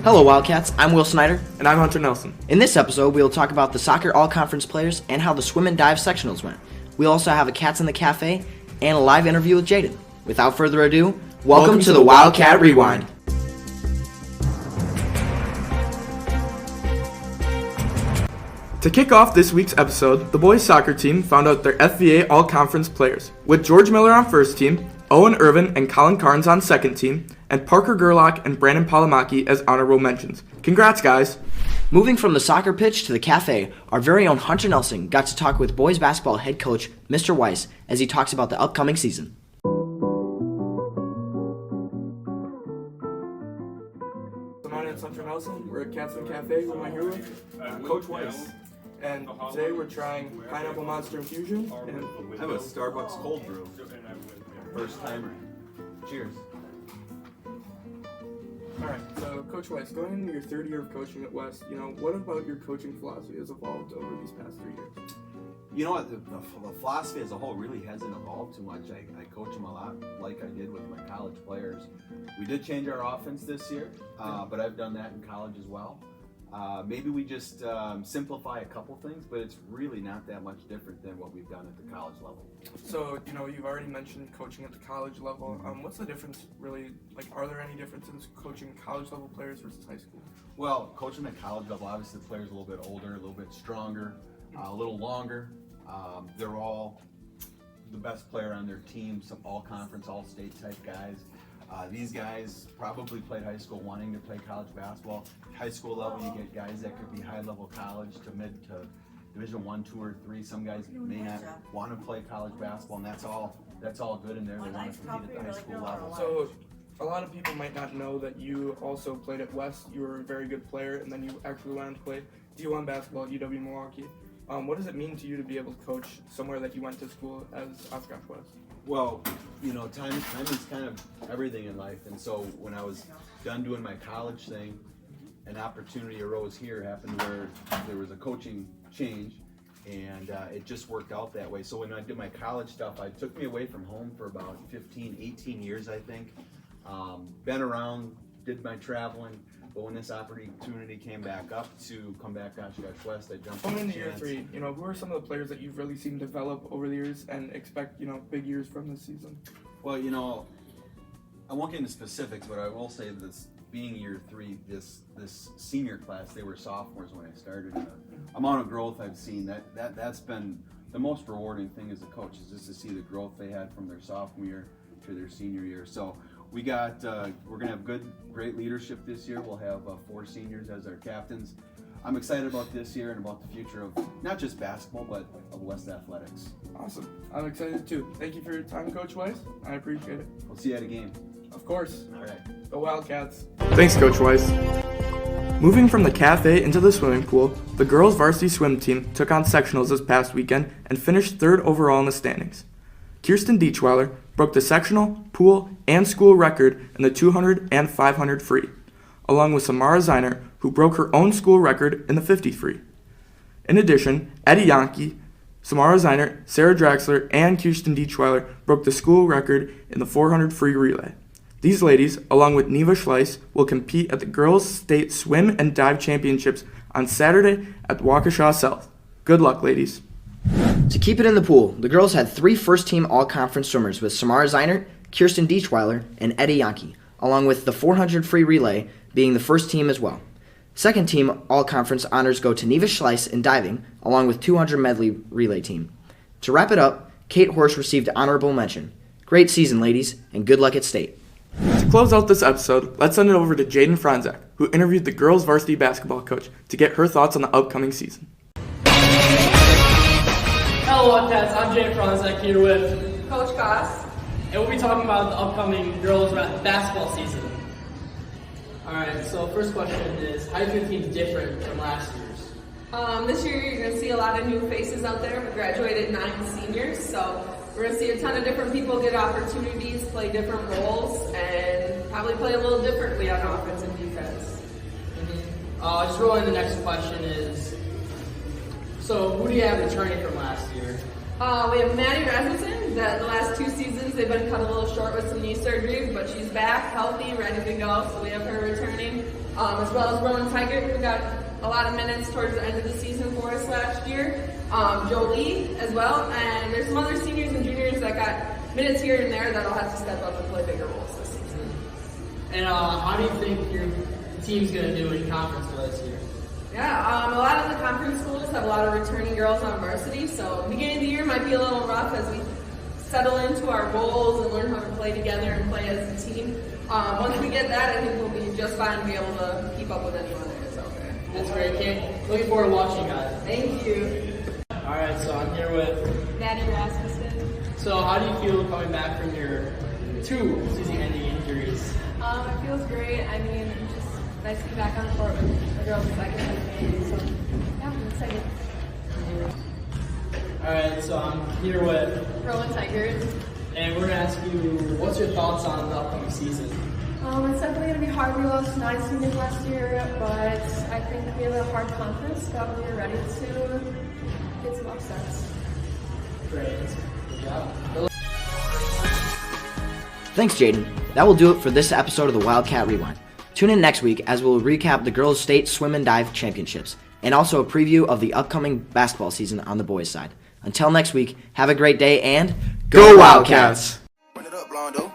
Hello Wildcats, I'm Will Snyder. And I'm Hunter Nelson. In this episode, we'll talk about the soccer all-conference players and how the swim and dive sectionals went. We'll also have a Cats in the Cafe and a live interview with Jaden. Without further ado, welcome to the Wildcat Rewind. To kick off this week's episode, the boys soccer team found out their FVA all-conference players, with George Miller on first team, Owen Irvin and Colin Carnes on second team, and Parker Gerlach and Brandon Palamaki as honorable mentions. Congrats, guys! Moving from the soccer pitch to the cafe, our very own Hunter Nelson got to talk with boys basketball head coach Mr. Weiss as he talks about the upcoming season. My name's Hunter Nelson. We're at Cats in the Cafe. Who am I here with? Coach Weiss. And today we're trying pineapple monster infusion. And I have a Starbucks cold brew. First timer. Cheers. Alright, so Coach Weiss, going into your third year of coaching at West, what about your coaching philosophy has evolved over these past 3 years? You know what, the philosophy as a whole really hasn't evolved too much. I coach them a lot like I did with my college players. We did change our offense this year, but I've done that in college as well. Maybe we just simplify a couple things, but it's really not that much different than what we've done at the college level. So, you've already mentioned coaching at the college level. What's the difference really, are there any differences coaching college level players versus high school? Well, coaching at college level, obviously the players are a little bit older, a little bit stronger, a little longer. They're all the best player on their team, some all-conference, all-state type guys. These guys probably played high school wanting to play college basketball. High school level, you get guys that could be high-level college to mid to Division 1, 2, or 3. Some guys may not want to play college basketball, and that's all good in there. They want to compete at the high school level. So, a lot of people might not know that you also played at West. You were a very good player, and then you actually went on to play D1 basketball at UW Milwaukee. What does it mean to you to be able to coach somewhere that you went to school as Oshkosh West? Well, time is kind of everything in life, and so when I was done doing my college thing, an opportunity arose here, happened where there was a coaching change, and it just worked out that way. So when I did my college stuff, it took me away from home for about 15, 18 years, I think. Been around, did my traveling, but when this opportunity came back up to come back to Oshkosh West, I jumped on the into year chance. 3, who are some of the players that you've really seen develop over the years and expect, big years from this season? Well, I won't get into specifics, but I will say this, being year 3, this senior class, they were sophomores when I started. The amount of growth I've seen, that's been the most rewarding thing as a coach, is just to see the growth they had from their sophomore year to their senior year. So we're gonna have great leadership this year. We'll have 4 seniors as our captains. I'm excited about this year and about the future of not just basketball, but of West Athletics. Awesome. I'm excited too. Thank you for your time, Coach Weiss. I appreciate it. We'll see you at a game. Of course. All right. The Wildcats. Thanks, Coach Weiss. Moving from the cafe into the swimming pool, the girls' varsity swim team took on sectionals this past weekend and finished 3rd overall in the standings. Kirsten Dietschweiler broke the sectional, pool, and school record in the 200 and 500 free, along with Samara Zeiner, who broke her own school record in the 50 free. In addition, Eddie Yankee, Samara Zeiner, Sarah Draxler, and Kirsten Dietschweiler broke the school record in the 400 free relay. These ladies, along with Neva Schleiss, will compete at the Girls State Swim and Dive Championships on Saturday at Waukesha South. Good luck, ladies. To keep it in the pool, the girls had 3 first-team all-conference swimmers with Samara Zeiner, Kirsten Dietschweiler, and Eddie Yankee, along with the 400 free relay being the first team as well. Second team all-conference honors go to Neva Schleiss in diving, along with 200 medley relay team. To wrap it up, Kate Horsch received honorable mention. Great season, ladies, and good luck at state. To close out this episode, let's send it over to Jaden Franzak, who interviewed the girls' varsity basketball coach to get her thoughts on the upcoming season. Hello, Wildcats. I'm Jay Franzak here with Coach Goss. and we'll be talking about the upcoming girls' basketball season. Alright, so first question is, how do you think the team's different from last year's? This year you're going to see a lot of new faces out there. We graduated 9 seniors, so we're going to see a ton of different people get opportunities, play different roles, and probably play a little differently on offense and defense. Just rolling the next question is, so who do you have returning from last year? We have Maddie Rasmussen, that the last 2 seasons they've been cut a little short with some knee surgery, but she's back, healthy, ready to go, so we have her returning. as well as Rowan Tiger, who got a lot of minutes towards the end of the season for us last year. Jolie as well, and there's some other seniors and juniors that got minutes here and there that'll have to step up and play bigger roles this season. And how do you think your team's going to do in conference play this year? Yeah, a lot of the conference schools have a lot of returning girls on varsity, so beginning of the year might be a little rough as we settle into our roles and learn how to play together and play as a team. Once we get that, I think we'll be just fine to be able to keep up with anyone that is out there. That's great. Looking forward to watching, guys. Thank you. All right, so I'm here with Maddie Rasmussen. So how do you feel coming back from your 2 season-ending injuries? It feels great. I mean, it's just nice to be back on the court with the girls that I can game. So, yeah, I'm excited. All right, so I'm here with, Rowan Tigers. and we're going to ask you, what's your thoughts on the upcoming season? It's definitely going to be hard. We lost 9 seniors last year, but I think we have a hard conference, but we're ready to get some upsets. Great. Good job. Thanks, Jaden. That will do it for this episode of the Wildcat Rewind. Tune in next week as we'll recap the girls' state swim and dive championships and also a preview of the upcoming basketball season on the boys' side. Until next week, have a great day and Go Wildcats! Run it up, Blondo.